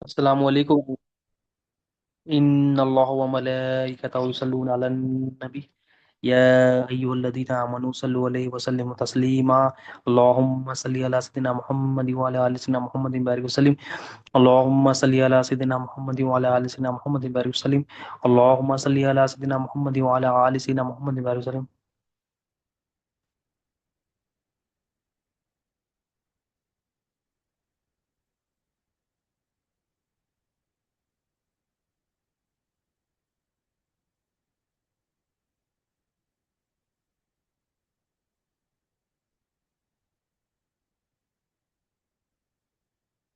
السلام علیکم ان اللہ و ملائکتہ یصلون علی النبی یا ایھا الذین آمنوا صلوا علیہ وسلموا تسلیما اللهم صل علی سیدنا محمد وعلى ال سیدنا محمد بارک وسلم اللهم صل علی سیدنا محمد وعلى ال سیدنا محمد بارک وسلم اللهم صل علی سیدنا محمد وعلى ال سیدنا محمد بارک وسلم.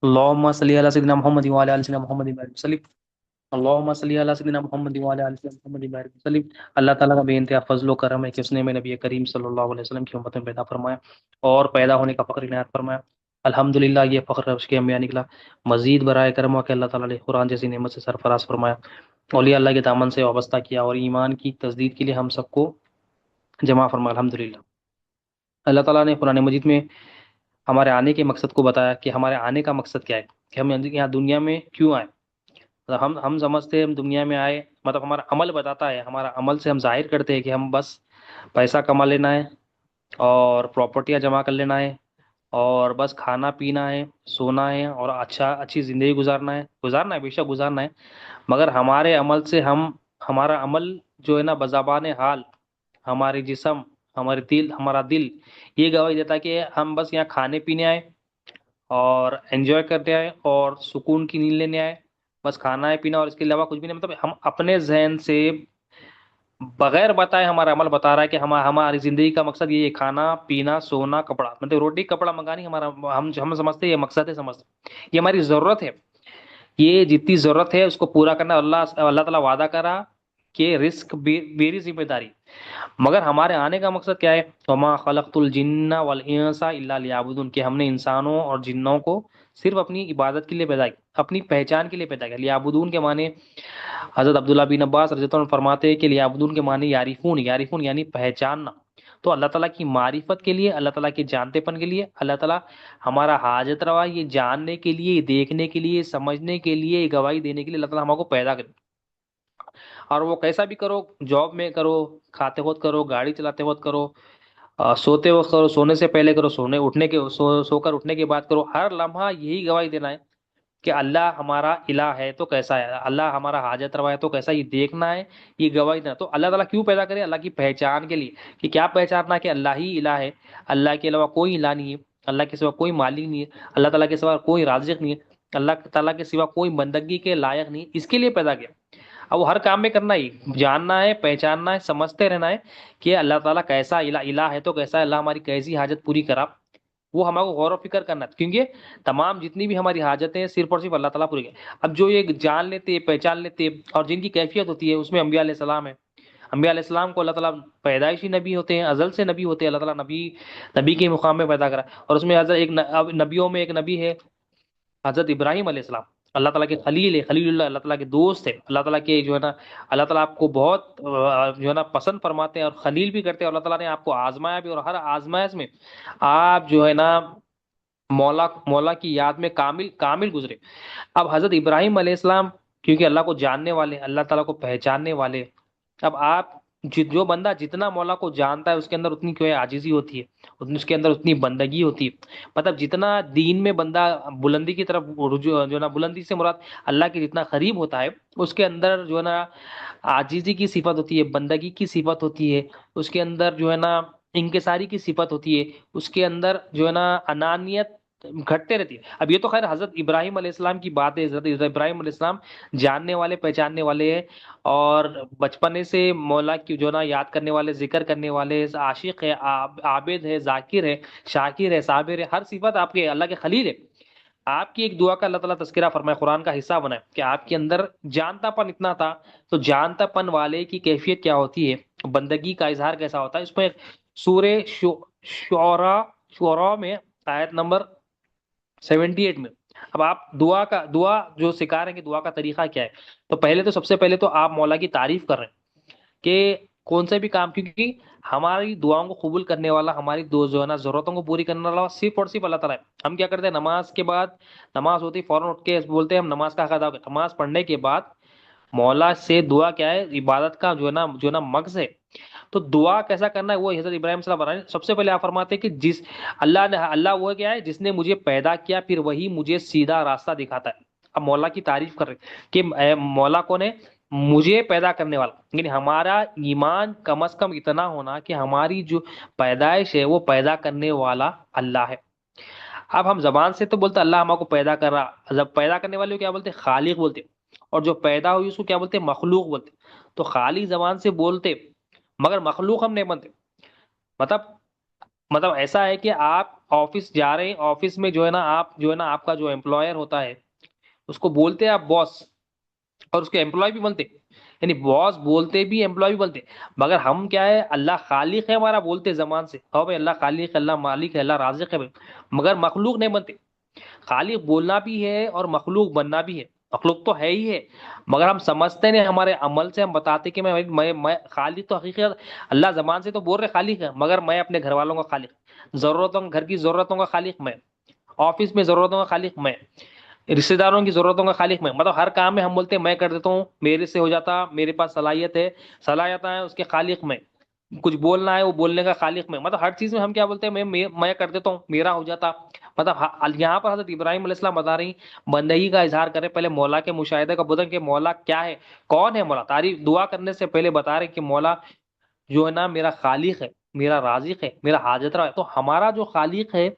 اللهم صل علی سیدنا محمد وعلى ال سیدنا محمد بارک وسلم اللهم صل علی سیدنا محمد وعلى ال سیدنا محمد بارک وسلم. اللہ تعالیٰ کا بے انتہا فضل و کرم ہے کہ اس نے میں نبی کریم صلی اللہ علیہ وسلم کی امت میں پیدا فرمایا اور پیدا ہونے کا فخر عنایت فرمایا. الحمدللہ یہ فخر ربش کے انبیاء نکلا. مزید برائے کرم ہوا کہ اللہ تعالیٰ نے قرآن جیسی نعمت سے سرفراز فرمایا، اولیاء اللہ کے دامن سے وابستہ کیا اور ایمان کی تجدید کے لیے ہم سب کو جمع فرمایا. الحمدللہ اللہ تعالیٰ نے قرآن مجید میں ہمارے آنے کے مقصد کو بتایا کہ ہمارے آنے کا مقصد کیا ہے، کہ ہم یہاں دنیا میں کیوں آئے. مطلب ہم سمجھتے ہیں ہم دنیا میں آئے، مطلب ہمارا عمل بتاتا ہے، ہمارا عمل سے ہم ظاہر کرتے ہیں کہ ہم بس پیسہ کما لینا ہے اور پراپرٹیاں جمع کر لینا ہے اور بس کھانا پینا ہے، سونا ہے اور اچھی زندگی گزارنا ہے بے شک گزارنا ہے. مگر ہمارے عمل سے ہمارا عمل جو ہے نا بزبان حال ہمارے جسم ہمارا دل یہ گواہی دیتا ہے کہ ہم بس یہاں کھانے پینے آئے اور انجوائے کرتے آئے اور سکون کی نیند لینے آئے. بس کھانا ہے پینا اور اس کے علاوہ کچھ بھی نہیں. مطلب ہم اپنے ذہن سے بغیر بتائے ہمارا عمل بتا رہا ہے کہ ہماری زندگی کا مقصد یہ ہے، کھانا پینا سونا کپڑا، مطلب روٹی کپڑا منگانی ہمارا ہم سمجھتے ہیں یہ مقصد ہے، سمجھتے ہیں یہ ہماری ضرورت ہے. یہ جتنی ضرورت ہے اس کو پورا کرنا اللہ تعالیٰ وعدہ کرا کہ رزق میری ذمہ داری. مگر ہمارے آنے کا مقصد کیا ہے؟ وما خلقت الجن والانس الا لیعبدون، کہ ہم نے انسانوں اور جنوں کو صرف اپنی عبادت کے لیے پیدا کیا، اپنی پہچان کے لیے پیدا کیا. لیعبدون کے معنی حضرت عبداللہ بن عباس رضی اللہ عنہ فرماتے ہیں کہ لیعبدون کے معنی یعرفون یعنی پہچاننا. تو اللہ تعالیٰ کی معرفت کے لیے، اللہ تعالیٰ کے جانتے پن کے لیے اللہ تعالیٰ ہمارا حاجت روا یہ جاننے کے لیے، دیکھنے کے لیے، سمجھنے کے لیے، گواہی دینے کے لیے اللہ تعالیٰ ہمارے کو پیدا کرے. اور وہ کیسا بھی کرو، جاب میں کرو، کھاتے وقت کرو، گاڑی چلاتے وقت کرو، سوتے وقت کرو، سونے سے پہلے کرو، سو کر اٹھنے کے بعد کرو، ہر لمحہ یہی گواہی دینا ہے کہ اللہ ہمارا الہ ہے تو کیسا ہے، اللہ ہمارا حاجت روا ہے تو کیسا، یہ دیکھنا ہے، یہ گواہی دینا. تو اللہ تعالیٰ کیوں پیدا کرے؟ اللہ کی پہچان کے لیے. کہ کیا پہچاننا؟ کہ اللہ ہی الہ ہے، اللہ کے علاوہ کوئی الہ نہیں ہے، اللہ کے سوا کوئی مالک نہیں ہے، اللہ تعالیٰ کے سوا کوئی رازق نہیں ہے، اللہ تعالیٰ کے سوا کوئی بندگی کے لائق نہیں ہے. اس کے لیے پیدا کیا. اب وہ ہر کام میں کرنا ہی، جاننا ہے، پہچاننا ہے، سمجھتے رہنا ہے کہ اللہ تعالیٰ کیسا الہ ہے تو کیسا ہے، اللہ ہماری کیسی حاجت پوری کرا. وہ ہمارے کو غور و فکر کرنا ہے، کیونکہ تمام جتنی بھی ہماری حاجتیں ہیں صرف اور صرف اللہ تعالیٰ پوری کرے. اب جو یہ جان لیتے پہچان لیتے اور جن کی کیفیت ہوتی ہے اس میں انبیاء علیہ السلام ہے. انبیاء علیہ السلام کو اللہ تعالیٰ پیدائشی نبی ہوتے ہیں، ازل سے نبی ہوتے ہیں. اللہ تعالیٰ نبی کے مقام میں پیدا کرا. اور اس میں حضرت نبیوں میں ایک نبی ہے حضرت ابراہیم علیہ السلام. اللہ تعالیٰ کے خلیل ہے، خلیل اللہ، اللہ تعالیٰ کے دوست ہے. اللہ تعالیٰ کے جو ہے نا اللہ تعالیٰ آپ کو بہت جو ہے نا پسند فرماتے ہیں اور خلیل بھی کرتے ہیں. اور اللہ تعالیٰ نے آپ کو آزمایا بھی، اور ہر آزمائش میں آپ جو ہے نا مولا کی یاد میں کامل کامل گزرے. اب حضرت ابراہیم علیہ السلام کیونکہ اللہ کو جاننے والے، اللہ تعالیٰ کو پہچاننے والے. اب آپ جو بندہ جتنا مولا کو جانتا ہے اس کے اندر اتنی کیوں عاجزی ہوتی ہے، اس کے اندر اتنی بندگی ہوتی ہے. مطلب جتنا دین میں بندہ بلندی کی طرف رجوع جو ہے نا، بلندی سے مراد اللہ کے جتنا قریب ہوتا ہے، اس کے اندر جو ہے نا عاجزی کی صفت ہوتی ہے، بندگی کی صفت ہوتی ہے، اس کے اندر جو ہے نا انکساری کی صفت ہوتی ہے، اس کے اندر جو ہے نا انانیت گھٹتے رہتی ہے. اب یہ تو خیر حضرت ابراہیم علیہ السلام کی بات ہے. حضرت ابراہیم علیہ السلام جاننے والے پہچاننے والے ہیں اور بچپنے سے مولا کی جو نا یاد کرنے والے، ذکر کرنے والے، عاشق ہے، عابد ہے، ذاکر ہے، شاکر ہے، صابر ہے، ہر صفت آپ کے اللہ کے خلیل ہے. آپ کی ایک دعا کا اللہ تعالیٰ تذکرہ فرمائے، قرآن کا حصہ بنائے کہ آپ کے اندر جانتا پن اتنا تھا. تو جانتا پن والے کی کیفیت کیا ہوتی ہے، بندگی کا اظہار کیسا ہوتا ہے. اس میں سورہ شعراء میں آیت نمبر 78 میں اب آپ دعا جو سکھا رہے ہیں کہ دعا کا طریقہ کیا ہے. تو سب سے پہلے تو آپ مولا کی تعریف کر رہے ہیں کہ کون سے بھی کام، کیونکہ ہماری دعاؤں کو قبول کرنے والا، ہماری دو جو ہے نا ضرورتوں کو پوری کرنے والا صرف اور صرف اللہ تعالیٰ ہے۔ ہم کیا کرتے ہیں، نماز کے بعد، نماز ہوتی فوراً اٹھ کے بولتے ہیں ہم نماز کا حق ادا کریں۔ نماز پڑھنے کے بعد مولا سے دعا کیا ہے، عبادت کا جو ہے نا مغز ہے۔ تو دعا کیسا کرنا ہے وہ حضرت ابراہیم صلی اللہ علیہ وسلم سب سے پہلے آپ فرماتے ہیں کہ جس اللہ وہ کیا ہے جس نے مجھے پیدا کیا، پھر وہی مجھے سیدھا راستہ دکھاتا ہے۔ اب مولا کی تعریف کر رہے ہیں کہ اے مولا کون ہے، مجھے پیدا کرنے والا، یعنی ہمارا ایمان کم از کم اتنا ہونا کہ ہماری جو پیدائش ہے وہ پیدا کرنے والا اللہ ہے۔ اب ہم زبان سے تو بولتے اللہ ہمارے کو پیدا کر رہا، جب پیدا کرنے والے کو کیا بولتے، خالق بولتے، اور جو پیدا ہوئی اس کو کیا بولتے، مخلوق بولتے۔ تو خالق زبان سے بولتے مگر مخلوق ہم نہیں بنتے۔ مطلب مطلب ایسا ہے کہ آپ آفس جا رہے ہیں، آفس میں جو ہے نا آپ کا جو امپلائر ہوتا ہے اس کو بولتے ہیں آپ باس، اور اس کے امپلائی بھی بنتے، یعنی باس بولتے بھی امپلائی بھی بنتے۔ مگر ہم کیا ہے، اللہ خالق ہے ہمارا بولتے زبان سے، ہاں بھائی اللہ خالق ہے، اللہ مالک ہے، اللہ رازق ہے بھائی، مگر مخلوق نہیں بنتے۔ خالق بولنا بھی ہے اور مخلوق بننا بھی ہے، مخلوق تو ہے ہی ہے، مگر ہم سمجھتے نہیں، ہمارے عمل سے ہم بتاتے کہ میں خالق تو حقیقت اللہ زبان سے تو بول رہے خالق ہے، مگر میں اپنے گھر والوں کا خالق، ضرورتوں گھر کی ضرورتوں کا خالق میں، آفس میں ضرورتوں کا خالق میں، رشتے داروں کی ضرورتوں کا خالق میں، مطلب ہر کام میں ہم بولتے ہیں میں کر دیتا ہوں، میرے سے ہو جاتا، میرے پاس صلاحیت ہے، صلاحیت ہے اس کے خالق میں، کچھ بولنا ہے وہ بولنے کا خالق میں، مطلب ہر چیز میں ہم کیا بولتے ہیں میں کر دیتا ہوں، میرا ہو جاتا۔ مطلب یہاں پر حضرت ابراہیم علیہ السلام بتا رہی بندگی کا اظہار کرے، پہلے مولا کے مشاہدے کا بدن کہ مولا کیا ہے، کون ہے مولا، تعریف دعا کرنے سے پہلے بتا رہے کہ مولا جو ہے نا میرا خالق ہے، میرا رازق ہے، میرا حاجت روا ہے۔ تو ہمارا جو خالق ہے،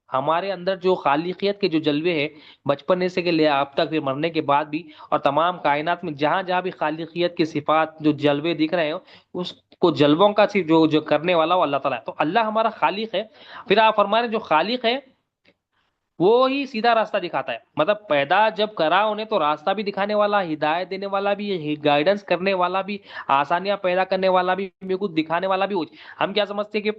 ہمارے اندر جو خالقیت کے جو جلوے ہیں بچپن سے کے لے اب تک، پھر مرنے کے بعد بھی، اور تمام کائنات میں جہاں جہاں بھی خالقیت کی صفات جو جلوے دکھ رہے ہیں، اس کو جلووں کا صرف جو کرنے والا وہ اللہ تعالیٰ ہے۔ تو اللہ ہمارا خالق ہے۔ پھر آپ فرما رہے ہیں جو خالق ہے وہ ہی سیدھا راستہ دکھاتا ہے، مطلب پیدا جب کرا انہیں تو راستہ بھی دکھانے والا، ہدایت دینے والا بھی، گائیڈنس کرنے والا بھی، آسانیاں پیدا کرنے والا بھی، کچھ دکھانے والا بھی۔ ہم کیا سمجھتے ہیں کہ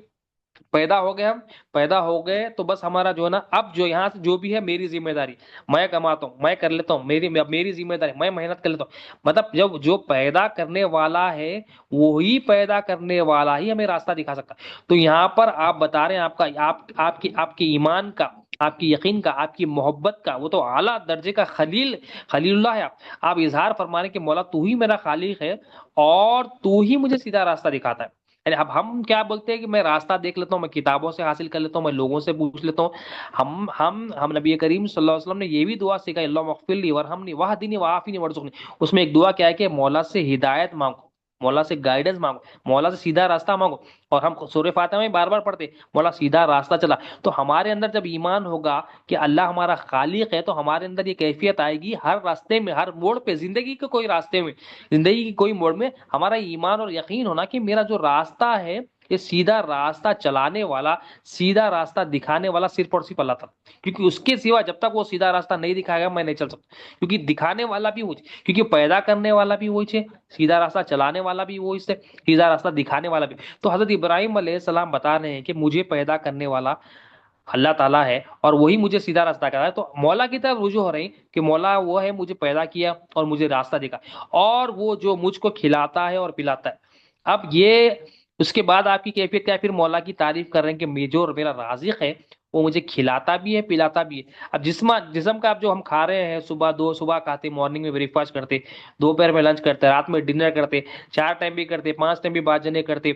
پیدا ہو گئے، ہم پیدا ہو گئے تو بس ہمارا جو ہے نا اب جو یہاں سے جو بھی ہے میری ذمہ داری، میں کماتا ہوں، میں کر لیتا ہوں، میری ذمہ داری، میں محنت کر لیتا ہوں۔ مطلب جب جو پیدا کرنے والا ہے وہی پیدا کرنے والا ہی ہمیں راستہ دکھا سکتا ہے۔ تو یہاں پر آپ بتا رہے ہیں آپ کی ایمان کا، آپ کی یقین کا، آپ کی محبت کا، وہ تو اعلیٰ درجے کا خلیل اللہ ہے۔ آپ اظہار فرما رہے ہیں کہ مولا تو ہی میرا خالق ہے اور تو ہی مجھے سیدھا راستہ دکھاتا ہے۔ یعنی اب ہم کیا بولتے ہیں کہ میں راستہ دیکھ لیتا ہوں، میں کتابوں سے حاصل کر لیتا ہوں، میں لوگوں سے پوچھ لیتا ہوں۔ ہم نبی کریم صلی اللہ علیہ وسلم نے یہ بھی دعا سکھائی، اللہ مغفر لی ورحمنی واہدنی وعافنی وارزقنی۔ اس میں ایک دعا کیا ہے کہ مولا سے ہدایت مانگو، مولا سے گائیڈنس مانگو، مولا سے سیدھا راستہ مانگو۔ اور ہم سورہ فاتحہ میں بار بار پڑھتے مولا سیدھا راستہ چلا۔ تو ہمارے اندر جب ایمان ہوگا کہ اللہ ہمارا خالق ہے، تو ہمارے اندر یہ کیفیت آئے گی، ہر راستے میں، ہر موڑ پہ، زندگی کے کوئی راستے میں، زندگی کی کوئی موڑ میں ہمارا ایمان اور یقین ہونا کہ میرا جو راستہ ہے یہ سیدھا راستہ چلانے والا، سیدھا راستہ دکھانے والا صرف اور صرف اللہ تعالیٰ، کیونکہ اس کے سوا جب تک وہ سیدھا راستہ نہیں دکھائے گا میں نہیں چل سکتا، کیونکہ دکھانے والا بھی وہی، کیونکہ پیدا کرنے والا بھی وہی ہے، سیدھا راستہ چلانے والا بھی وہی سے، سیدھا راستہ دکھانے والا بھی۔ تو حضرت ابراہیم علیہ السلام بتا رہے ہیں کہ مجھے پیدا کرنے والا اللہ تعالیٰ ہے اور وہی مجھے سیدھا راستہ کرا ہے۔ تو مولا کی طرف رجوع ہو رہی کہ مولا وہ ہے مجھے پیدا کیا اور مجھے راستہ دکھا، اور وہ جو مجھ کو کھلاتا ہے اور پلاتا ہے۔ اب یہ اس کے بعد آپ کی کیفیت کیا ہے، پھر مولا کی تعریف کر رہے ہیں کہ جو میرا رازق ہے وہ مجھے کھلاتا بھی ہے پلاتا بھی ہے۔ اب جسم کا اب جو ہم کھا رہے ہیں، صبح کھاتے، مارننگ میں بریک فاسٹ کرتے، دوپہر میں لنچ کرتے، رات میں ڈنر کرتے، 4 ٹائم بھی کرتے، 5 ٹائم بھی باجنے کرتے،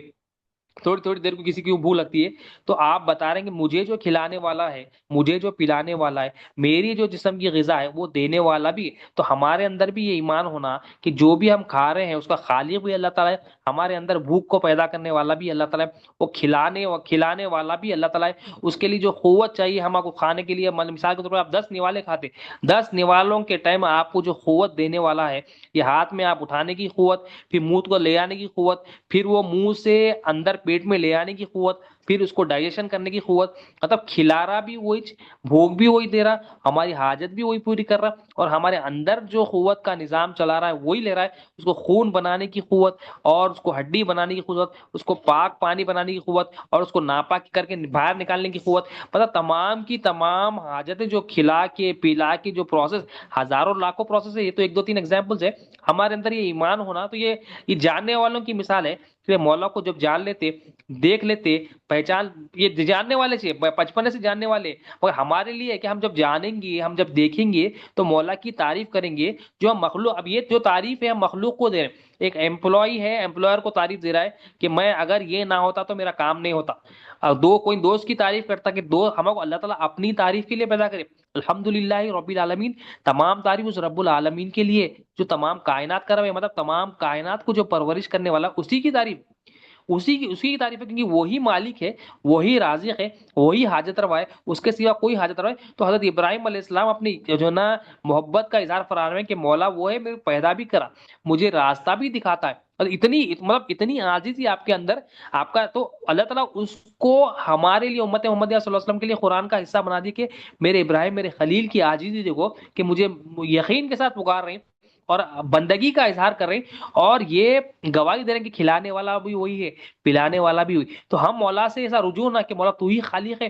تھوڑی تھوڑی دیر کو کسی کی بھوک لگتی ہے۔ تو آپ بتا رہے ہیں کہ مجھے جو کھلانے والا ہے، مجھے جو پلانے والا ہے، میری جو جسم کی غذا ہے وہ دینے والا بھی ہے۔ تو ہمارے اندر بھی یہ ایمان ہونا کہ جو بھی ہم کھا رہے ہیں اس کا خالق بھی اللہ تعالیٰ ہے، ہمارے اندر بھوک کو پیدا کرنے والا بھی اللہ تعالیٰ ہے، وہ کھلانے والا بھی اللہ تعالیٰ ہے۔ اس کے لیے جو قوت چاہیے ہم کو کھانے کے لیے، مثال کے طور پر آپ 10 نوالے کھاتے، 10 نوالوں کے ٹائم آپ کو جو قوت دینے والا ہے، یہ ہاتھ میں آپ اٹھانے کی قوت، پھر منہ کو لے آنے کی قوت، پھر وہ منہ سے اندر پیٹ میں لے آنے کی قوت، پھر اس کو ڈائجیشن کرنے کی قوت، مطلب کھلا رہا بھی وہی، بھوک بھی وہی دے رہا، ہماری حاجت بھی وہی پوری کر رہا، اور ہمارے اندر جو قوت کا نظام چلا رہا ہے وہی لے رہا ہے، اس کو خون بنانے کی قوت، اور اس کو ہڈی بنانے کی قوت، اس کو پاک پانی بنانے کی قوت، اور اس کو ناپاک کر کے باہر نکالنے کی قوت، مطلب تمام کی تمام حاجتیں جو کھلا کے پلا کے جو پروسیس، ہزاروں لاکھوں پروسیس ہے، یہ تو 1 2 3 ایگزامپلس ہے۔ ہمارے اندر یہ ایمان ہونا، تو یہ جاننے والوں کی مثال ہے کہ مولا کو جب جان لیتے، دیکھ لیتے، پہچان، یہ جاننے والے سے بچپنے سے جاننے والے، مگر ہمارے لیے ہے کہ ہم جب جانیں گے، ہم جب دیکھیں گے تو مولا کی تعریف کریں گے جو ہم مخلوق، اب یہ جو تعریف ہے ہم مخلوق کو دے رہے ہیں، ایک امپلائی ہے امپلائر کو تعریف دے رہا ہے کہ میں اگر یہ نہ ہوتا تو میرا کام نہیں ہوتا، اور کوئی دوست کی تعریف کرتا کہ ہم کو اللہ تعالیٰ اپنی تعریف کے لیے پیدا کرے، الحمدللہ رب العالمین، تمام تعریف اس رب العالمین کے لیے جو تمام کائنات کر رہے ہیں، مطلب تمام کائنات کو جو پرورش کرنے والا اسی کی تعریف، اسی کی تعریف ہے، کیونکہ وہی مالک ہے، وہی رازق ہے، وہی حاجت روا ہے، اس کے سوا کوئی حاجت روا ہے۔ تو حضرت ابراہیم علیہ السلام اپنی جو نا محبت کا اظہار فرما رہے ہیں کہ مولا وہ ہے، میرے پیدا بھی کرا، مجھے راستہ بھی دکھاتا ہے، اور اتنی مطلب اتنی عاجزی آپ کے اندر، آپ کا تو اللہ تعالیٰ اس کو ہمارے لیے امت محمد صلی اللہ علیہ وسلم کے لیے قرآن کا حصہ بنا دی کہ میرے ابراہیم میرے خلیل کی عاجزی دیکھو کہ مجھے یقین کے ساتھ پکار رہے ہیں اور بندگی کا اظہار کر رہے ہیں، اور یہ گواہی دے رہے ہیں کہ کھلانے والا بھی وہی ہے، پلانے والا بھی ہوئی، تو ہم مولا سے ایسا رجوع نہ کہ مولا تو ہی خالق ہے،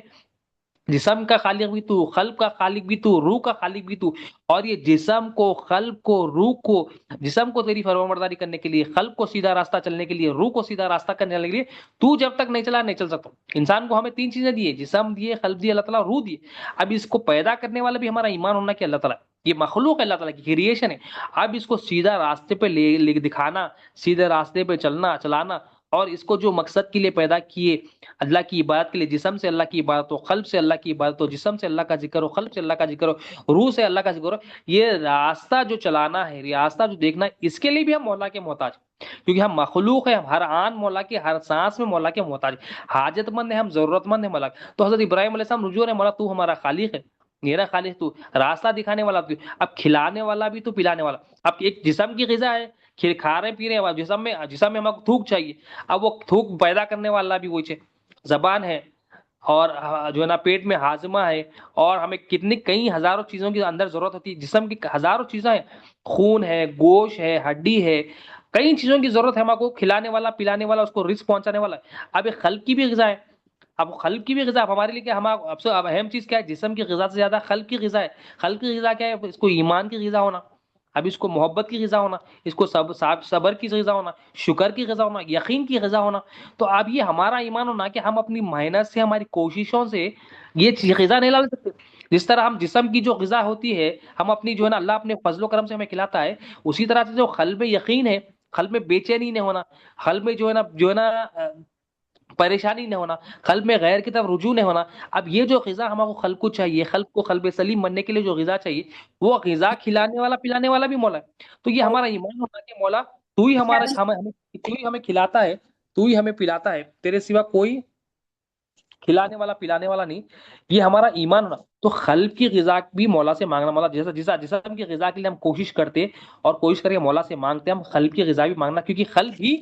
جسم کا خالق بھی تو، قلب کا خالق بھی تو، روح کا خالق بھی تو، اور یہ جسم کو، قلب کو، روح کو، جسم کو تیری فرمانبرداری کرنے کے لیے، قلب کو سیدھا راستہ چلنے کے لیے، روح کو سیدھا راستہ کرنے کے لیے تو جب تک نہیں چلا نہیں چل سکتا۔ انسان کو ہمیں تین چیزیں دیے، جسم دیے، قلب دیے، اللہ تعالیٰ روح دیے۔ اب اس کو پیدا کرنے والا بھی ہمارا ایمان ہونا کہ اللہ تعالیٰ یہ مخلوق ہے، اللہ تعالیٰ کی کریشن ہے، اب اس کو سیدھا راستے پہ لے دکھانا، سیدھے راستے پہ چلانا، اور اس کو جو مقصد کے لیے پیدا کیے، اللہ کی عبادت کے لیے، جسم سے اللہ کی عبادت ہو، قلب سے اللہ کی عبادت ہو، جسم سے اللہ کا ذکر ہو، قلب سے اللہ کا ذکر ہو، روح سے اللہ کا ذکر ہو، یہ راستہ جو چلانا ہے، راستہ جو دیکھنا ہے، اس کے لیے بھی ہم مولا کے محتاج ہیں، کیونکہ ہم مخلوق ہیں، ہم ہر آن مولا کے، ہر سانس میں مولا کے محتاج ہیں، حاجت مند ہیں، ہم ضرورت مند ہیں مولا کے۔ تو حضرت ابراہیم علیہ السلام رجوع ہے، مولا تو ہمارا خالق ہے، میرا خالق تو، راستہ دکھانے والا تو، اب کھلانے والا بھی تو، پلانے والا، اب ایک جسم کی غذا ہے، کھا رہے پی رہے ہیں، جسم میں ہمیں تھوک چاہیے، اب وہ تھوک پیدا کرنے والا بھی وہی ہے، زبان ہے، اور جو ہے نا پیٹ میں ہاضمہ ہے، اور ہمیں کئی ہزاروں چیزوں کی اندر ضرورت ہوتی ہے، جسم کی ہزاروں چیزیں ہیں، خون ہے، گوشت ہے، ہڈی ہے، کئی چیزوں کی ضرورت ہے ہم کو، کھلانے والا، پلانے والا، اس کو رزق پہنچانے والا ہے۔ اب ایک قلب کی بھی غذا ہے، اب قلب کی بھی غذا، اب ہمارے لیے کیا، اب سے اب اہم چیز کیا ہے، جسم کی غذا سے زیادہ قلب کی غذا ہے۔ قلب کی غذا کیا ہے، اس کو ایمان کی غذا ہونا، اب اس کو محبت کی غذا ہونا، اس کو صبر کی غذا ہونا، شکر کی غذا ہونا، یقین کی غذا ہونا۔ تو اب یہ ہمارا ایمان ہونا کہ ہم اپنی محنت سے، ہماری کوششوں سے یہ غذا نہیں لا سکتے، جس طرح ہم جسم کی جو غذا ہوتی ہے، ہم اپنی جو ہے نا اللہ اپنے فضل و کرم سے ہمیں کھلاتا ہے، اسی طرح سے جو قلب میں یقین ہے، قلب میں بے چینی نہیں ہونا، قلب میں جو ہے نا پریشانی نہیں ہونا، قلب میں غیر کی طرف رجوع نہیں ہونا، اب یہ جو غذا ہمارے قلب کو چاہیے، قلب کو قلب سلیم بننے کے لیے جو غذا چاہیے، وہ غذا کھلانے والا پلانے والا بھی مولا ہے۔ تو یہ ہمارا ایمان ہونا کہ مولا تو ہی تو ہی ہمیں کھلاتا ہے، تو ہی ہمیں پلاتا ہے، تیرے سوا کوئی کھلانے والا پلانے والا نہیں، یہ ہمارا ایمان ہونا۔ تو قلب کی غذا بھی مولا سے مانگنا، مولا جیسا جسم کی غذا کے لیے ہم کوشش کرتے اور کوشش کر کے مولا سے مانگتے، ہم قلب کی غذا بھی مانگنا، کیونکہ قلب ہی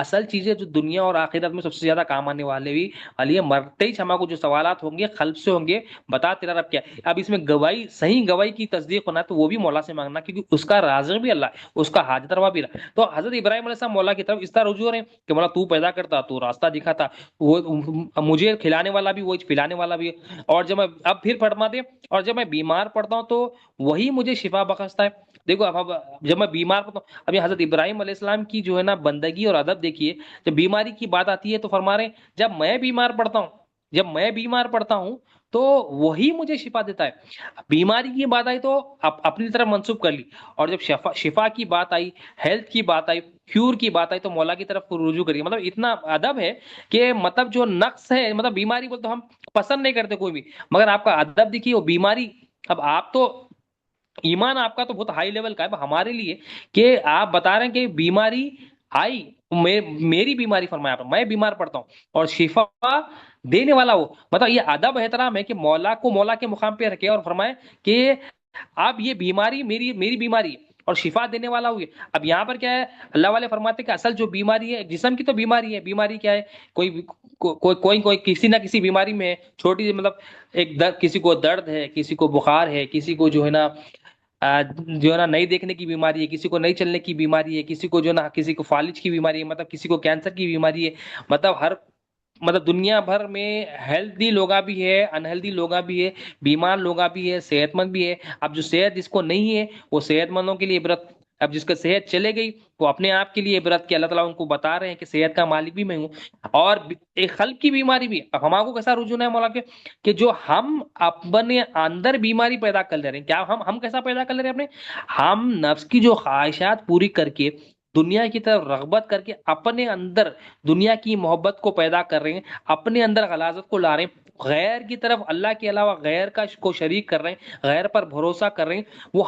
اصل چیز ہے جو دنیا اور آخرت میں سب سے زیادہ کام آنے والے بھی علی مرتے ہی ہمارے کو جو سوالات ہوں گے قلب سے ہوں گے، بتا تیرا رب کیا ہے۔ اب اس میں گواہی، صحیح گواہی کی تصدیق ہونا ہے تو وہ بھی مولا سے مانگنا، کیونکہ اس کا رازق بھی اللہ ہے، اس کا حاجت روا بھی اللہ۔ تو حضرت ابراہیم علیہ السلام مولا کی طرف اس طرح رجوع ہو رہے ہیں کہ مولا تو پیدا کرتا، تو راستہ دکھاتا، وہ مجھے کھلانے والا بھی وہی، پلانے والا بھی، اور جب میں اب پھر فرما دے، اور جب میں بیمار پڑتا ہوں تو وہی مجھے شفا بخشتا ہے۔ دیکھو اب جب میں بیمار پڑتا ہوں، ابھی حضرت ابراہیم علیہ السلام کی جو ہے نا بندگی اور ادب دیکھیے، جب بیماری کی بات آتی ہے تو فرما رہے ہیں جب میں بیمار پڑتا ہوں تو وہی مجھے شفا دیتا ہے۔ بیماری کی بات آئی تو اپنی طرف منسوب کر لی، اور جب شفا کی بات آئی، ہیلتھ کی بات آئی، کیور کی بات آئی تو مولا کی طرف رجوع کریے۔ مطلب اتنا ادب ہے کہ مطلب جو نقص ہے، مطلب بیماری کو تو ہم پسند نہیں کرتے کوئی بھی، مگر آپ کا ادب دیکھیے، وہ بیماری، اب آپ تو ایمان آپ کا تو بہت ہائی لیول کا ہے ہمارے لیے، کہ آپ بتا رہے ہیں کہ بیماری آئی، میری بیماری فرمایا آپ، میں بیمار پڑتا ہوں اور شفا دینے والا وہ، مطلب یہ ادب احترام ہے کہ مولا کو مولا کے مقام پہ رکھے اور فرمائے کہ اب یہ بیماری میری بیماری ہے اور شفا دینے والا ہوئی۔ اب یہاں پر کیا ہے، اللہ والے فرماتے ہیں کہ اصل جو بیماری ہے جسم کی تو بیماری ہے، بیماری کیا ہے، کوئی کسی نہ کسی بیماری میں ہے، چھوٹی سی مطلب ایک کسی کو درد ہے، کسی کو بخار ہے، کسی کو جو ہے نا جو ہے نا نہیں دیکھنے کی بیماری ہے، کسی کو نہیں چلنے کی بیماری ہے، کسی کو جو ہے نا کسی کو فالج کی بیماری ہے، مطلب کسی کو کینسر کی بیماری ہے، مطلب دنیا بھر میں ہیلدی لوگا بھی ہے، انہیلدی لوگا بھی ہے، بیمار لوگا بھی ہے، صحت مند بھی ہے۔ اب جو صحت جس کو نہیں ہے وہ صحت مندوں کے لیے عبرت اب جس کا صحت چلے گئی وہ اپنے آپ کے لیے عبرت کہ اللہ تعالیٰ ان کو بتا رہے ہیں کہ صحت کا مالک بھی میں ہوں، اور ایک قلب کی بیماری بھی۔ اب ہمارے کو کیسا رجوع ہے مولا کے کہ جو ہم اپنے اندر بیماری پیدا کر لے رہے ہیں، کیا ہم کیسا پیدا کر لے رہے ہیں اپنے، ہم نفس کی جو خواہشات پوری کر کے دنیا کی طرف رغبت کر کے اپنے اندر دنیا کی محبت کو پیدا کر رہے ہیں، اپنے اندر غلاظت کو لا رہے ہیں، غیر کی طرف اللہ کے علاوہ غیر کا کو شریک کر رہے ہیں، غیر پر بھروسہ کر رہے ہیں۔ وہ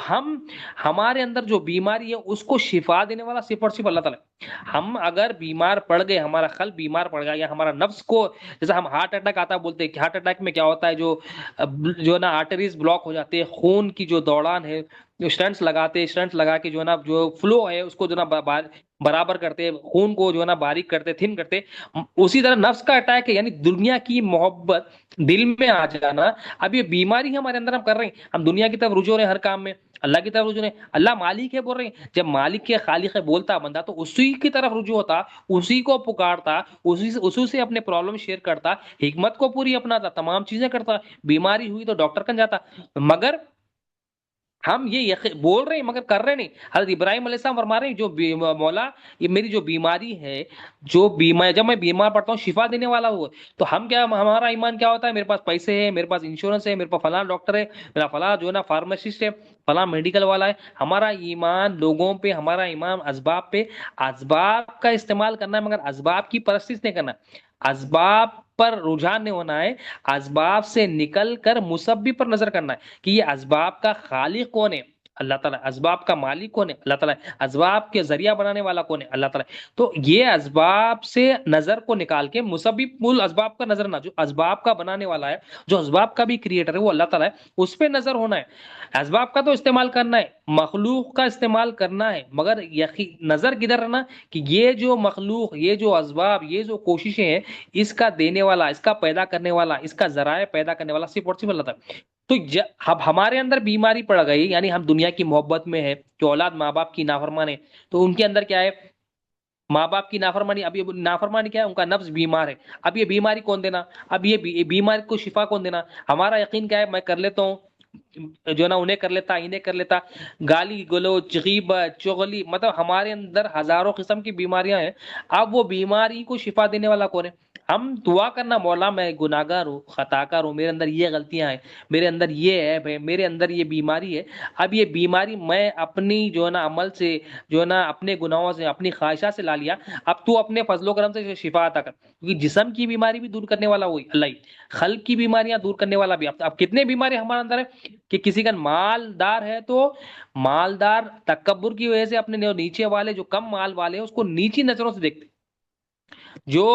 ہمارے اندر جو بیماری ہے اس کو شفا دینے والا صرف اور صرف اللہ تعالیٰ ہے۔ ہم اگر بیمار پڑ گئے، ہمارا قلب بیمار پڑ گیا یا ہمارا نفس کو، جیسے ہم ہارٹ اٹیک آتا ہے بولتے ہیں کہ ہارٹ اٹیک میں کیا ہوتا ہے، جو ہے نا آرٹریز بلاک ہو جاتے ہیں، خون کی جو دوڑان ہے، جو اسٹنٹس لگاتے ہیں، اسٹنٹس لگا کے جو ہے نا جو فلو ہے اس کو جو ہے نا برابر کرتے، خون کو جو ہے نا باریک کرتے، تھن کرتے۔ اسی طرح نفس کا اٹیک ہے، یعنی دنیا کی محبت دل میں آ جانا۔ اب یہ بیماری ہمارے اندر ہم کر رہے ہیں، ہم دنیا کی طرف رجوع رہے ہیں ہر کام میں، اللہ کی طرف رجوع رہے ہیں، اللہ مالک ہے بول رہے ہیں، جب مالک کے خالق ہے بولتا بندہ تو اسی کی طرف رجوع ہوتا، اسی کو پکارتا، اسی سے اپنے پرابلم شیئر کرتا، حکمت کو پوری اپناتا، تمام چیزیں کرتا۔ بیماری ہوئی تو ڈاکٹر کن جاتا، مگر ہم یہ بول رہے ہیں مگر کر رہے نہیں۔ حضرت ابراہیم علیہ السلام فرما رہے ہیں جو مولا یہ میری جو بیماری ہے، جو بیمار جب میں بیمار پڑتا ہوں شفا دینے والا ہوا، تو ہم کیا، ہمارا ایمان کیا ہوتا ہے، میرے پاس پیسے ہے، میرے پاس انشورنس ہے، میرے پاس فلاں ڈاکٹر ہے، میرا فلاں جو ہے نا فارماسسٹ ہے، فلاں میڈیکل والا ہے۔ ہمارا ایمان لوگوں پہ، ہمارا ایمان اسباب پہ، اسباب کا استعمال کرنا ہے مگر اسباب کی پرستش نہیں کرنا ہے، اسباب پر رجحان نہیں ہونا ہے، اسباب سے نکل کر مسبب پر نظر کرنا ہے کہ یہ اسباب کا خالق کون ہے، اللہ تعالیٰ، اسباب کا مالک کون ہے، اللہ تعالیٰ، اسباب کے ذریعہ بنانے والا کون ہے، اللہ تعالیٰ۔ تو یہ اسباب سے نظر کو نکال کے مسبب اسباب کا نظر نہ، جو اسباب کا بنانے والا ہے، جو اسباب کا بھی کریٹر ہے وہ اللہ تعالیٰ ہے، اس پہ نظر ہونا ہے۔ اسباب کا تو استعمال کرنا ہے، مخلوق کا استعمال کرنا ہے، مگر نظر کدھر رہنا کہ یہ جو مخلوق، یہ جو اسباب، یہ جو کوششیں ہیں، اس کا دینے والا، اس کا پیدا کرنے والا، اس کا ذرائع پیدا کرنے والا صرف اور صرف اللہ تعالیٰ۔ تو اب ہمارے اندر بیماری پڑ گئی، یعنی ہم دنیا کی محبت میں ہے، جو اولاد ماں باپ کی نافرمان ہے، تو ان کے اندر کیا ہے، ماں باپ کی نافرمانی، اب یہ نافرمانی کیا ہے، ان کا نفس بیمار ہے۔ اب یہ بیماری کون دینا، اب یہ بیماری کو شفا کون دینا، ہمارا یقین کیا ہے، میں کر لیتا ہوں جو نا، انہیں کر لیتا، انہیں کر لیتا، گالی گلوچ، غیبت، چغلی، مطلب ہمارے اندر ہزاروں قسم کی بیماریاں ہیں۔ اب وہ بیماری کو شفا دینے والا کون ہے، ہم دعا کرنا، مولا میں گناہگار ہوں، خطا کار ہوں، میرے اندر یہ غلطیاں ہیں، میرے اندر یہ ہے، میرے اندر یہ بیماری ہے۔ اب یہ بیماری میں اپنی جو ہے نا عمل سے، جو ہے نا اپنے گناہوں سے، اپنی خواہشات سے لا لیا، اب تو اپنے فضل و کرم سے شفا عطا کر، کیونکہ جسم کی بیماری بھی دور کرنے والا وہی اللہ ہی، خلق کی بیماریاں دور کرنے والا بھی۔ اب کتنے بیماری ہمارے اندر ہے کہ کسی کا مالدار ہے تو مالدار تکبر کی وجہ سے اپنے نیچے والے، جو کم مال والے ہیں، اس کو نیچی نظروں سے دیکھتے، جو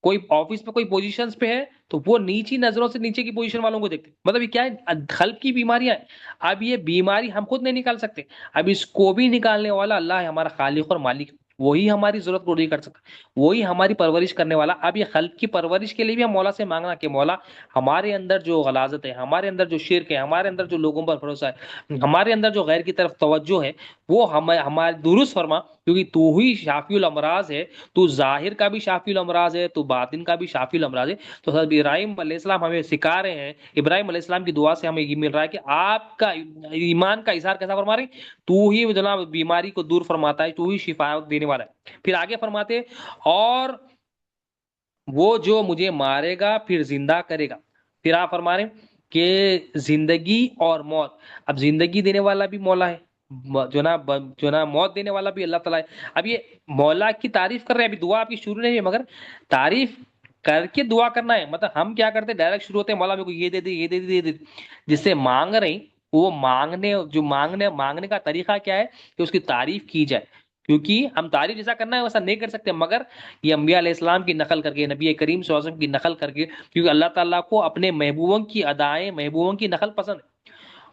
کوئی آفس میں کوئی پوزیشنز پہ ہے تو وہ نیچی نظروں سے نیچے کی پوزیشن والوں کو دیکھتے، مطلب یہ کیا ہے، خلق کی بیماریاں ہیں۔ اب یہ بیماری ہم خود نہیں نکال سکتے، اب اس کو بھی نکالنے والا اللہ ہے، ہمارا خالق اور مالک، وہی ہماری ضرورت پوری کر سکتا، وہی ہماری پرورش کرنے والا۔ اب یہ خلق کی پرورش کے لیے بھی ہم مولا سے مانگنا کہ مولا ہمارے اندر جو غلاظت ہے، ہمارے اندر جو شرک ہے، ہمارے اندر جو لوگوں پر بھروسہ ہے، ہمارے اندر جو غیر کی طرف توجہ ہے، وہ ہمارے درست فرما، کیونکہ تو ہی شافی الامراض ہے، تو ظاہر کا بھی شافی الامراض ہے، تو باطن کا بھی شافی الامراض ہے۔ تو حضرت ابراہیم علیہ السلام ہمیں سکھا رہے ہیں، ابراہیم علیہ السلام کی دعا سے ہمیں یہ مل رہا ہے کہ آپ کا ایمان کا اظہار کیسا فرما رہے ہیں، تو ہی جناب بیماری کو دور فرماتا ہے، تو ہی شفا دینے والا ہے۔ پھر آگے فرماتے اور وہ جو مجھے مارے گا پھر زندہ کرے گا۔ پھر آپ فرما رہے ہیں کہ زندگی اور موت، اب زندگی دینے والا بھی مولا ہے، جو نا موت دینے والا بھی اللہ تعالیٰ ہے۔ اب یہ مولا کی تعریف کر رہے ہیں، ابھی دعا آپ کی شروع نہیں ہے مگر تعریف کر کے دعا کرنا ہے۔ مطلب ہم کیا کرتے ہیں، ڈائریکٹ شروع ہوتے ہیں مولا میرے کو یہ دے دے، یہ دے دے، یہ دے دے، جس سے مانگ رہے ہیں وہ مانگنے کا طریقہ کیا ہے کہ اس کی تعریف کی جائے، کیونکہ ہم تعریف جیسا کرنا ہے ویسا نہیں کر سکتے، مگر یہ انبیاء علیہ السلام کی نقل کر کے، نبی کریم صلی اللہ علیہ وسلم کی نقل کر کے، کیونکہ اللہ تعالیٰ کو اپنے محبوبوں کی ادائیں، محبوبوں کی نقل پسند ہے۔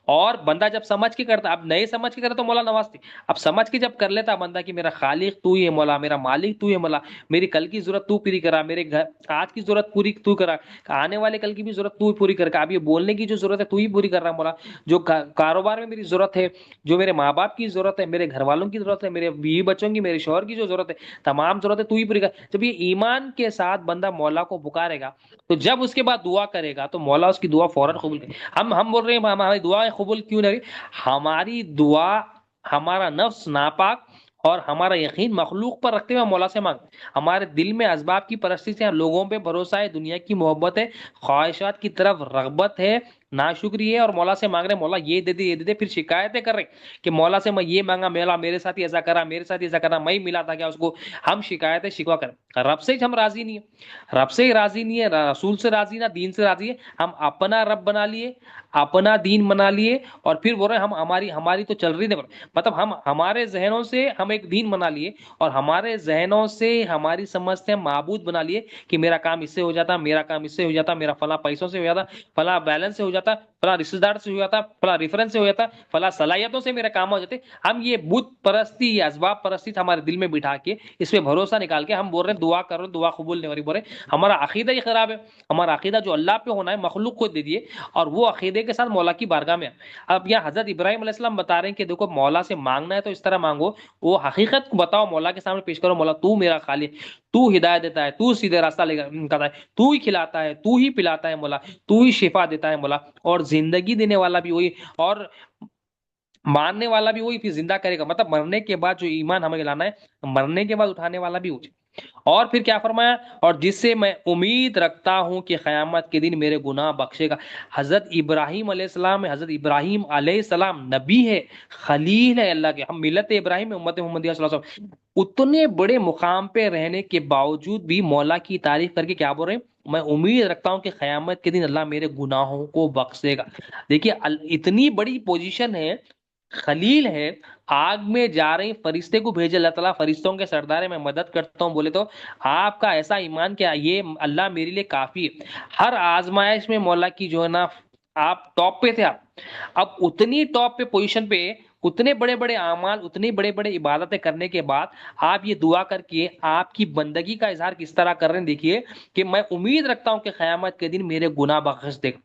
اور بندہ جب سمجھ کے کرتا، اب نئے سمجھ کے کرتا تو مولا نوازتے، اب سمجھ کے جب کر لیتا بندہ کہ میرا خالق تو ہی ہے مولا، میرا مالک تو ہی ہے مولا، میری کل کی ضرورت تو پوری کرا، میرے گھر آج کی ضرورت پوری تو کرا، آنے والے کل کی بھی ضرورت تو ہی پوری کر، اب یہ بولنے کی جو ضرورت ہے تو ہی پوری کر رہا مولا، جو کاروبار میں میری ضرورت ہے، جو میرے ماں باپ کی ضرورت ہے، میرے گھر والوں کی ضرورت ہے، میرے بیوی بچوں کی، میرے شوہر کی جو ضرورت ہے، تمام ضرورت ہے تو ہی پوری کر۔ جب یہ ایمان کے ساتھ بندہ مولا کو پکارے گا تو جب اس کے بعد دعا کرے گا تو مولا اس کی دعا فوراً قبول کرے۔ ہم بول رہے ہیں ہماری دعا قبول کیوں نہیں، ہماری دعا ہمارا نفس ناپاک اور ہمارا یقین مخلوق پر رکھتے ہوئے مولا سے مانگ. ہمارے دل میں اسباب کی پرستی سے لوگوں پہ بھروسہ ہے، دنیا کی محبت ہے، خواہشات کی طرف رغبت ہے، ناشکری ہے، اور مولا سے مانگ رہے ہیں مولا یہ دے دے یہ دے دے، پھر شکایتیں کر رہے ہیں کہ مولا سے میں یہ مانگا، مولا میرے ساتھ ہی ایسا کرا، میرے ساتھ ہی ایسا کرا، میں ہی ملا تھا کیا اس کو. ہم شکایتیں شکوا کریں، رب سے ہی ہم راضی نہیں ہیں، رب سے ہی راضی نہیں ہے، رسول سے راضی نہ دین سے راضی ہے. ہم اپنا رب بنا لیے، اپنا دین بنا لیے، اور پھر بول رہے ہیں ہم ہماری تو چل رہی نہیں. مطلب ہم ہمارے ذہنوں سے ہم ایک دین بنا لیے، اور ہمارے ذہنوں سے ہماری سمجھ سے ہم معبود بنا لیے کہ میرا کام اس سے ہو جاتا، میرا کام اس سے ہو جاتا، میرا فلاں پیسوں سے ہو جاتا، فلاں بیلنس سے ہو جاتا، فلاں رشتے دار سے ہو جاتا، فلاں ریفرنس سے ہو جاتا، فلاں صلاحیتوں سے میرا کام ہو جاتے. ہم یہ بت پرستی یا اسباب پرستی ہمارے دل میں بٹھا کے اس پہ بھروسہ نکال کے ہم بول رہے ہیں دعا کرو، دعا قبول نہیں ہو رہی. بول رہے ہمارا عقیدہ ہی خراب ہے. ہمارا عقیدہ جو اللہ پہ ہونا ہے مخلوق کو دے دیے، اور وہ عقیدے کے ساتھ مولا کی بارگاہ میں. اب یہاں حضرت ابراہیم علیہ السلام بتا رہے ہیں کہ دیکھو مولا سے مانگنا ہے تو اس طرح مانگو، وہ حقیقت کو بتاؤ، مولا کے سامنے پیش کرو، مولا تو میرا خالق، تو ہدایت دیتا ہے، تو سیدھے راستہ لے کر ہے، تو ہی کھلاتا ہے، تو ہی پلاتا ہے مولا، تو ہی شفا دیتا ہے مولا، اور زندگی دینے والا بھی وہی، اور مارنے والا بھی وہی، پھر زندہ کرے گا. مطلب مرنے کے بعد جو ایمان ہمیں لانا ہے، مرنے کے بعد اٹھانے والا بھی وہی. اور پھر کیا فرمایا، اور جس سے میں امید رکھتا ہوں کہ قیامت کے دن میرے گناہ بخشے گا. حضرت ابراہیم علیہ السلام، حضرت ابراہیم علیہ السلام نبی ہے، خلیل ہے اللہ کے. ہم ملت ابراہیم میں امت محمدیہ صلی اللہ علیہ وسلم، اتنے بڑے مقام پہ رہنے کے باوجود بھی مولا کی تعریف کر کے کیا بول رہے ہیں، میں امید رکھتا ہوں کہ قیامت کے دن اللہ میرے گناہوں کو بخشے گا. دیکھیے اتنی بڑی پوزیشن ہے، خلیل ہے، آگ میں جا رہے فرشتے کو بھیجے اللہ تعالیٰ، فرشتوں کے سردار ہے، میں مدد کرتا ہوں. بولے تو آپ کا ایسا ایمان کیا یہ اللہ میرے لیے کافی ہے. ہر آزمائش میں مولا کی جو ہے نا، آپ ٹاپ پہ تھے. آپ اب اتنی ٹاپ پہ پوزیشن پہ، اتنے بڑے بڑے اعمال، اتنی بڑے بڑے عبادتیں کرنے کے بعد آپ یہ دعا کر کے آپ کی بندگی کا اظہار کس طرح کر رہے ہیں. دیکھیے کہ میں امید رکھتا ہوں کہ قیامت کے دن میرے گناہ بخش دے گا.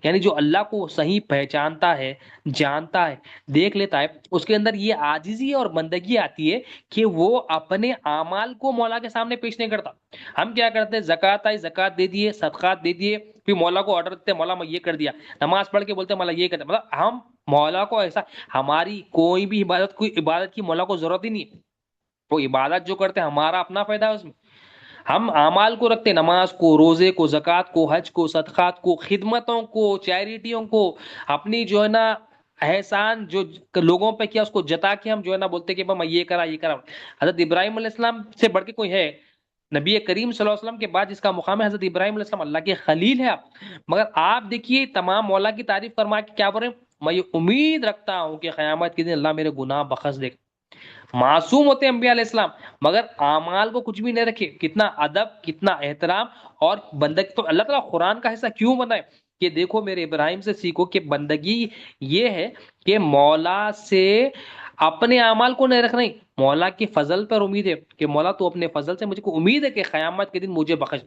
یعنی جو اللہ کو صحیح پہچانتا ہے، جانتا ہے، دیکھ لیتا ہے، اس کے اندر یہ عاجزی اور بندگی آتی ہے کہ وہ اپنے اعمال کو مولا کے سامنے پیش نہیں کرتا. ہم کیا کرتے ہیں، زکات آئی زکات دے دیے، صدقات دے دیے، پھر مولا کو آرڈر دیتے ہیں مولا میں یہ کر دیا، نماز پڑھ کے بولتے ہیں مولا یہ کر دیا. مطلب ہم مولا کو ایسا، ہماری کوئی بھی عبادت کی مولا کو ضرورت ہی نہیں ہے. وہ عبادت جو کرتے ہیں ہمارا اپنا فائدہ ہے اس میں. ہم اعمال کو رکھتے ہیں، نماز کو، روزے کو، زکات کو، حج کو، صدقات کو، خدمتوں کو، چیریٹیوں کو، اپنی جو ہے نا احسان جو لوگوں پہ کیا اس کو جتا کے ہم جو ہے نا بولتے کہ میں یہ کرا یہ کرا. حضرت ابراہیم علیہ السلام سے بڑھ کے کوئی ہے؟ نبی کریم صلی اللہ علیہ وسلم کے بعد جس کا مقام ہے، حضرت ابراہیم علیہ السلام اللہ کے خلیل ہے آپ. مگر آپ دیکھیے تمام مولا کی تعریف فرما کے کیا بول رہے ہیں، میں یہ امید رکھتا ہوں کہ قیامت کے دن اللہ میرے گناہ بخش دے گا. معصوم ہوتے ہیں انبیاء علیہ السلام، مگر اعمال کو کچھ بھی نہیں رکھے. کتنا ادب، کتنا احترام اور بندگی. تو اللہ تعالیٰ قرآن کا حصہ کیوں بنائے کہ دیکھو میرے ابراہیم سے سیکھو کہ بندگی یہ ہے کہ مولا سے اپنے اعمال کو نہیں رکھنا، مولا کے فضل پر امید ہے کہ مولا تو اپنے فضل سے مجھ کو امید ہے کہ قیامت کے دن مجھے بخش.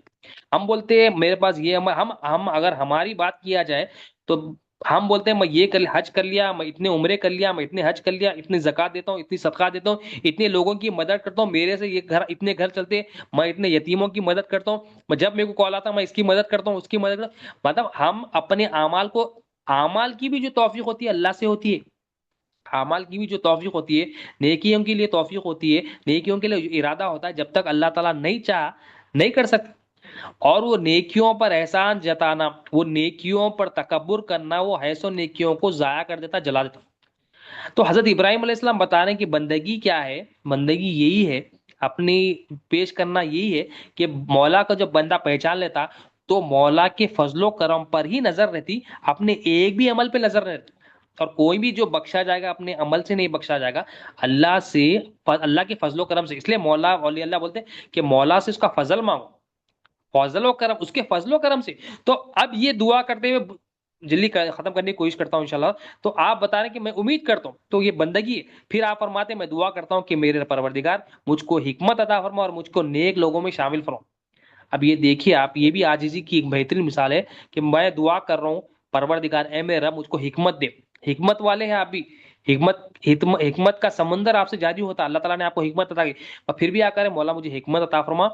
ہم بولتے ہیں میرے پاس یہ ہم اگر ہماری بات کیا جائے تو ہم بولتے ہیں میں یہ حج کر لیا، میں اتنے عمرے کر لیا، میں اتنے حج کر لیا، اتنی زکات دیتا ہوں، اتنی صدقہ دیتا ہوں، اتنے لوگوں کی مدد کرتا ہوں، میرے سے یہ گھر اتنے گھر چلتے، میں اتنے یتیموں کی مدد کرتا ہوں، میں جب میرے کو کال آتا میں اس کی مدد کرتا ہوں، اس کی مدد کرتا ہوں. مطلب ہم اپنے اعمال کو، اعمال کی بھی جو توفیق ہوتی ہے اللہ سے ہوتی ہے. اعمال کی بھی جو توفیق ہوتی ہے، نیکیوں کے لیے توفیق ہوتی ہے، نیکیوں کے لیے جو ارادہ ہوتا ہے، جب تک اللہ تعالیٰ نہیں چاہا نہیں کر سکتے. اور وہ نیکیوں پر احسان جتانا، وہ نیکیوں پر تکبر کرنا، وہ ایسو نیکیوں کو ضائع کر دیتا، جلا دیتا. تو حضرت ابراہیم علیہ السلام بتا رہے ہیں کہ بندگی کیا ہے، بندگی یہی ہے، اپنی پیش کرنا یہی ہے کہ مولا کا جب بندہ پہچان لیتا تو مولا کے فضل و کرم پر ہی نظر رہتی، اپنے ایک بھی عمل پہ نظر نہیں رہتی. اور کوئی بھی جو بخشا جائے گا اپنے عمل سے نہیں بخشا جائے گا، اللہ سے، اللہ کے فضل و کرم سے. اس لیے مولا اولیاء اللہ بولتے ہیں کہ مولا سے اس کا فضل مانگو، فضل و کرم، اس کے فضل و کرم سے. تو اب یہ دعا کرتے ہوئے جلدی ختم کرنے کی کوشش کرتا ہوں انشاءاللہ. تو آپ بتا رہے ہیں کہ میں امید کرتا ہوں، تو یہ بندگی ہے. پھر آپ فرماتے ہیں میں دعا کرتا ہوں کہ میرے پروردگار مجھ کو حکمت عطا فرما اور مجھ کو نیک لوگوں میں شامل فرما. اب یہ دیکھیے آپ، یہ بھی عاجزی کی ایک بہترین مثال ہے کہ میں دعا کر رہا ہوں پروردگار اے میرے رب مجھ کو حکمت دے. حکمت والے ہیں آپ بھی، حکمت کا سمندر آپ سے جاری ہوتا، اللہ تعالیٰ نے آپ کو حکمت عطا کی، اور پھر بھی آپ کہہ رہے ہیں مولا مجھے حکمت عطا فرما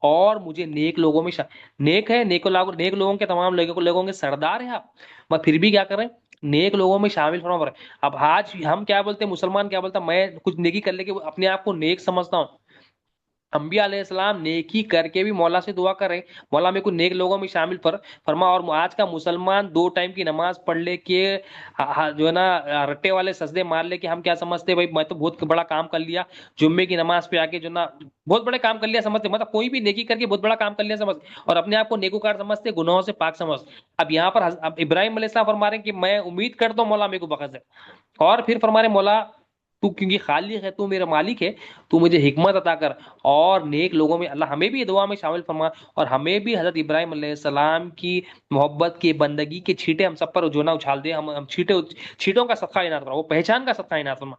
اور مجھے نیک لوگوں میں نیک ہے، نیک لوگوں کے تمام لوگوں کے سردار ہیں آپ، میں پھر بھی کیا کر رہے ہیں نیک لوگوں میں شامل فرما پر۔ اب آج ہم کیا بولتے ہیں، مسلمان کیا بولتا ہے، میں کچھ نیکی کر لے کے اپنے آپ کو نیک سمجھتا ہوں۔ انبیاء علیہ السلام نیکی کر کے بھی مولا سے دعا کر رہے ہیں، مولا میں کو نیک لوگوں میں شامل فرما۔ اور آج کا مسلمان 2 ٹائم کی نماز پڑھ لے کے جو ہے نا رٹے والے سجدے مار لے کے ہم کیا سمجھتے ہیں، بھائی میں تو بہت بڑا کام کر لیا، جمعے کی نماز پہ آ کے جو نا بہت بڑے کام کر لیا سمجھتے، مطلب کوئی بھی نیکی کر کے بہت بڑا کام کر لیا سمجھتے، اور اپنے آپ کو نیکوکار سمجھتے، گناہوں سے پاک سمجھ۔ اب یہاں پر اب ابراہیم علیہ السلام فرما رہے ہیں کہ میں امید کرتا ہوں مولا میرے کو بخش دے، اور پھر فرما رہے ہیں مولا تو کیونکہ خالق ہے، تو میرا مالک ہے، تو مجھے حکمت عطا کر اور نیک لوگوں میں اللہ ہمیں بھی دعا میں شامل فرما، اور ہمیں بھی حضرت ابراہیم علیہ السلام کی محبت کی بندگی کے چھینٹے ہم سب پر جو نا اچھال دے، ہم چھینٹوں کا صدقہ عنایت فرما، وہ پہچان کا صدقہ عنایت فرما،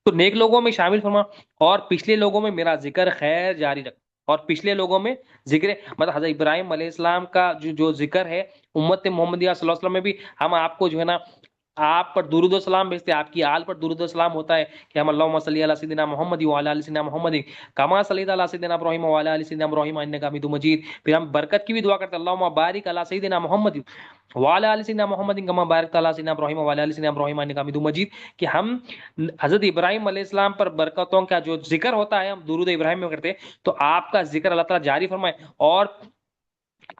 تو نیک لوگوں میں شامل فرما، اور پچھلے لوگوں میں میرا ذکر خیر جاری رکھ، اور پچھلے لوگوں میں ذکر مطلب حضرت ابراہیم علیہ السلام کا جو ذکر ہے امت محمدیہ صلی اللہ علیہ وسلم میں بھی ہم آپ کو جو ہے نا آپ پر درود و سلام بھیجتے ہیں، آپ کی آل پر درود و سلام ہوتا ہے کہ ہم اللہم صلی علی سیدنا محمد وعلی ال سیدنا محمد کما صلی علی سیدنا ابراہیم وعلی ال سیدنا ابراہیم انک حمید مجید۔ پھر ہم برکت کی بھی دعا کرتے ہیں، اللہم بارک علی سیدنا محمد وعلی ال سیدنا محمد کما بارکت علی سیدنا ابراہیم وعلی ال سیدنا ابراہیم انک حمید مجید، کہ ہم حضرت ابراہیم علیہ السلام پر برکتوں کا جو ذکر ہوتا ہے ہم درود ابراہیم میں کرتے ہیں، تو آپ کا ذکر اللہ تعالیٰ جاری فرمائے، اور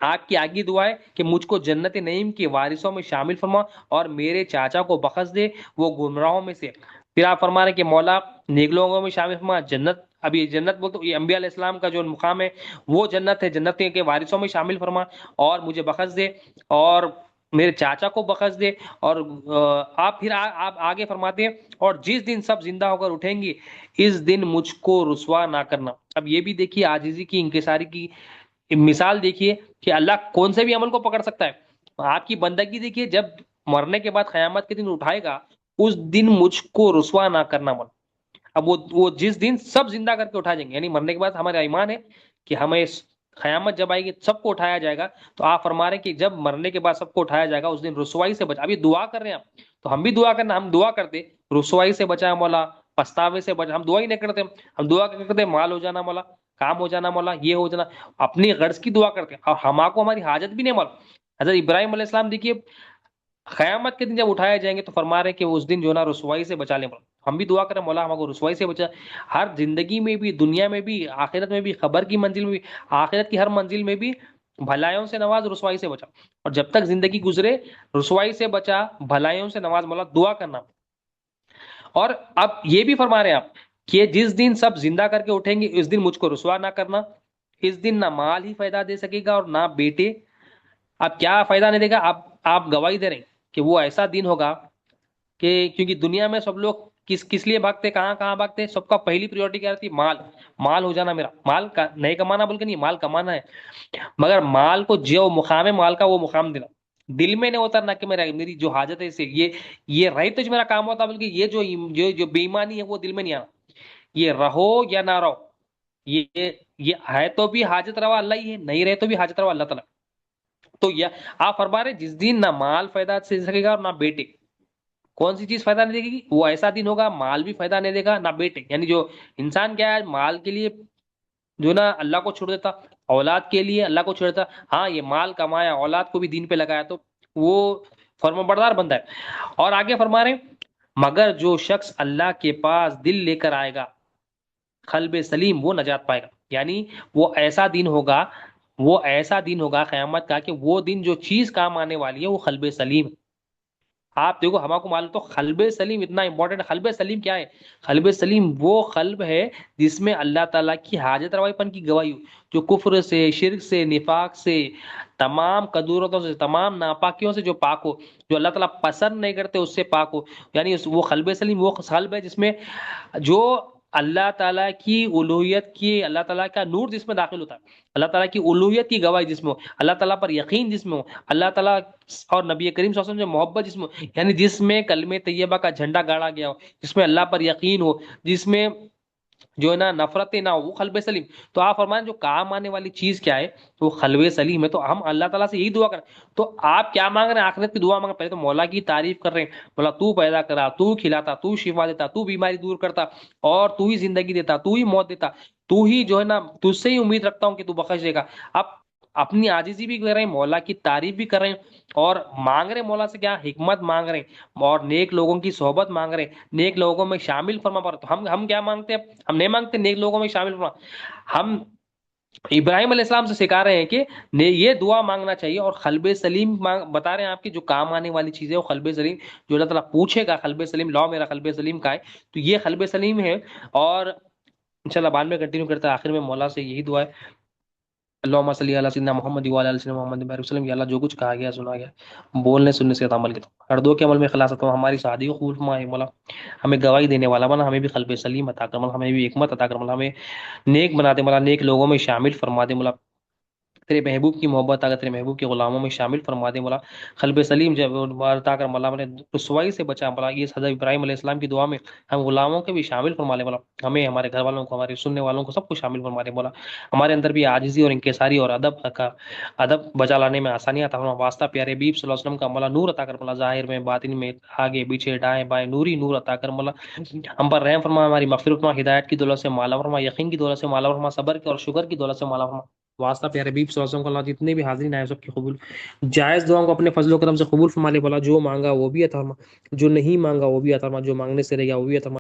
آپ کی آگے دعا ہے کہ مجھ کو جنت نعیم کے وارثوں میں شامل فرما، اور میرے چاچا کو بخش دے وہ گمراہوں میں سے۔ پھر آپ فرما رہے ہیں کہ مولا نیک لوگوں میں شامل فرما، جنت، اب یہ جنت بول تو یہ انبیاء علیہ السلام کا جو مقام ہے وہ جنت ہے، جنت کے وارثوں میں شامل فرما، اور مجھے بخش دے اور میرے چاچا کو بخش دے، اور آپ پھر آپ آگے فرماتے ہیں اور جس دن سب زندہ ہو کر اٹھیں گے اس دن مجھ کو رسوا نہ کرنا۔ اب یہ بھی دیکھیے عاجزی کی، انکساری کی مثال دیکھیے کہ اللہ کون سے بھی عمل کو پکڑ سکتا ہے، آپ کی بندگی دیکھیے، جب مرنے کے بعد قیامت کے دن اٹھائے گا اس دن مجھ کو رسوا نہ کرنا من۔ اب وہ جس دن سب زندہ کر کے اٹھا جائیں گے، یعنی مرنے کے بعد ہمارا ایمان ہے کہ ہمیں قیامت جب آئے گی سب کو اٹھایا جائے گا، تو آپ فرما رہے ہیں کہ جب مرنے کے بعد سب کو اٹھایا جائے گا اس دن رسوائی سے بچا۔ ابھی دعا کر رہے ہیں آپ، تو ہم بھی دعا کرنا، ہم دعا کرتے رسوائی سے بچا مولا، پچھتاوے سے بچا، ہم دعا ہی نہیں کرتے، ہم دعا کرتے مال ہو جانا مولا، کام ہو جانا مولا، یہ ہو جانا، اپنی غرض کی دعا کرتے ہیں، اور ہم کو ہماری حاجت بھی نہیں مولا۔ حضرت ابراہیم علیہ السلام دیکھیے قیامت کے دن جب اٹھائے جائیں گے تو فرما رہے ہیں کہ اس دن جو ہے نا رسوائی سے بچا لیں مولا، ہم بھی دعا کریں مولا ہم کو رسوائی سے بچا، ہر زندگی میں بھی، دنیا میں بھی، آخرت میں بھی، خبر کی منزل میں بھی، آخرت کی ہر منزل میں بھی بھلائیوں سے نواز، رسوائی سے بچا، اور جب تک زندگی گزرے رسوائی سے بچا، بھلائیوں سے نواز مولا، دعا کرنا۔ اور اب یہ بھی فرما رہے ہیں آپ کہ جس دن سب زندہ کر کے اٹھیں گے اس دن مجھ کو رسوا نہ کرنا، اس دن نہ مال ہی فائدہ دے سکے گا اور نہ بیٹے۔ اب کیا فائدہ نہیں دے گا، آپ گواہی دے رہے ہیں کہ وہ ایسا دن ہوگا کہ کیونکہ دنیا میں سب لوگ کس لیے بھاگتے، کہاں کہاں بھاگتے، سب کا پہلی پریورٹی کیا رہتی، مال، مال ہو جانا میرا، مال کا نہیں کمانا بول کے نہیں، مال کمانا ہے، مگر مال کو جو مقام ہے مال کا وہ مقام دینا، دل میں نہیں اترنا کہ میری جو حاجت ہے اسے یہ رہی تو جو میرا کام ہوتا، بلکہ یہ جو بے ایمانی ہے وہ دل میں نہیں آنا، یہ رہو یا نہ رہو، یہ ہے تو بھی حاجت روا اللہ ہی ہے، نہیں رہے تو بھی حاجت روا اللہ تعالیٰ۔ تو یہ آپ فرما رہے جس دن نہ مال فائدہ سے سکے گا اور نہ بیٹے، کون سی چیز فائدہ نہیں دے گی، وہ ایسا دن ہوگا مال بھی فائدہ نہیں دے گا نہ بیٹے، یعنی جو انسان کیا ہے مال کے لیے جو نا اللہ کو چھوڑ دیتا، اولاد کے لیے اللہ کو چھوڑ دیتا، ہاں یہ مال کمایا اولاد کو بھی دین پہ لگایا تو وہ فرما بردار بندہ ہے۔ اور آگے فرما رہے ہیں مگر جو شخص اللہ کے پاس دل لے کر آئے گا قلب سلیم وہ نجات پائے گا، یعنی وہ ایسا دن ہوگا قیامت کا کہ وہ دن جو چیز کام آنے والی ہے وہ قلب سلیم ہے۔ آپ دیکھو ہم کو معلوم تو قلب سلیم اتنا امپورٹنٹ ہے، قلب سلیم کیا ہے، قلب سلیم وہ قلب ہے جس میں اللہ تعالیٰ کی حاجت روائی پن کی گواہی ہو، جو کفر سے، شرک سے، نفاق سے، تمام قدورتوں سے، تمام ناپاکیوں سے جو پاک ہو، جو اللہ تعالیٰ پسند نہیں کرتے اس سے پاک ہو، یعنی وہ قلب سلیم وہ قلب ہے جس میں جو اللہ تعالیٰ کی الوہیت کی، اللہ تعالیٰ کا نور جس میں داخل ہوتا ہے، اللہ تعالیٰ کی الوہیت کی گواہی جس میں ہو، اللہ تعالیٰ پر یقین جس میں ہو، اللہ تعالیٰ اور نبی کریم صلی اللہ علیہ وسلم سے محبت جس میں ہو، یعنی جس میں کلمہ طیبہ کا جھنڈا گاڑا گیا ہو، جس میں اللہ پر یقین ہو، جس میں جو ہے نا نفرت نہ ہو، وہ قلب سلیم۔ تو آپ فرمائیں جو کام آنے والی چیز کیا ہے تو وہ قلب سلیم ہے، تو ہم اللہ تعالیٰ سے یہی دعا کریں۔ تو آپ کیا مانگ رہے ہیں، آخرت کی دعا مانگ رہے ہیں، پہلے تو مولا کی تعریف کر رہے ہیں، مولا تو پیدا کرا، تو کھلاتا، تو شفا دیتا، تو بیماری دور کرتا، اور تو ہی زندگی دیتا، تو ہی موت دیتا، تو ہی جو ہے نا تجھ سے ہی امید رکھتا ہوں کہ تو بخش دے گا۔ اب اپنی عاجزی بھی کر رہے ہیں، مولا کی تعریف بھی کر رہے ہیں، اور مانگ رہے ہیں مولا سے کیا؟ حکمت مانگ رہے ہیں، اور نیک لوگوں کی صحبت مانگ رہے ہیں، نیک لوگوں میں شامل فرما پا رہے. تو ہم کیا مانگتے ہیں؟ ہم نہیں مانگتے نیک لوگوں میں شامل فرما. ہم ابراہیم علیہ السلام سے سکھا رہے ہیں کہ یہ دعا مانگنا چاہیے، اور قلب سلیم بتا رہے ہیں آپ کی جو کام آنے والی چیز ہے وہ قلب سلیم، جو اللہ تعالیٰ پوچھے گا قلب سلیم، لاؤ میرا قلب سلیم کا ہے، تو یہ قلب سلیم ہے. اور انشاءاللہ بعد میں کنٹینیو کرتا ہے. آخر میں مولا سے یہی دعا ہے، اللہم صلی علی سیدنا محمد وعلی آل سیدنا محمد وسلم. یا اللہ جو کچھ کہا گیا سنا گیا بولنے سننے سے عمل کے ہر دو کے عمل میں خلاصت ہو، ہماری شادی کو قبول فرمائے مولا، ہمیں گواہی دینے والا بنا، ہمیں بھی قلب سلیم عطا کر مولا، ہمیں بھی حکمت عطا کر مولا، ہمیں نیک بنا دے مولا، نیک لوگوں میں شامل فرما دے مولا، تیرے محبوب کی محبت اگر تیرے محبوب کے غلاموں میں شامل فرما دے مولا، قلب سلیم جب عطا کر مولا، ہمیں رسوائی سے بچا مولا. یہ حضرت ابراہیم علیہ السلام کی دعا میں ہم غلاموں کے بھی شامل فرما لے مولا، ہمیں ہمارے گھر والوں کو ہمارے سننے والوں کو سب کو شامل فرما دے مولا. ہمارے اندر بھی عاجزی اور انکساری اور ادب بجا لانے میں آسانیاں عطا فرما. واسطہ پیارے حبیب صلی اللہ علیہ وسلم کا مولا نور عطا کر مولا، ظاہر میں باطن میں آگے پیچھے دائیں بائیں نوری نور عطا کر مولا. ہم پر رحم فرما، ہماری مغفرت فرما، ہدایت کی دولت سے مالا فرما، یقین کی دولت سے مالا فرما، صبر کی اور شکر کی دولت سے مالا فرما. واسطہ پیارے حبیب صلی اللہ علیہ وسلم کو اللہ جتنے بھی حاضرین آئے سب کی قبول جائز دعاؤں کو اپنے فضل و کرم سے قبول فرما لے مولا. جو مانگا وہ بھی عطا فرما، جو نہیں مانگا وہ بھی عطا فرما، جو مانگنے سے رہ گیا وہ بھی عطا فرما.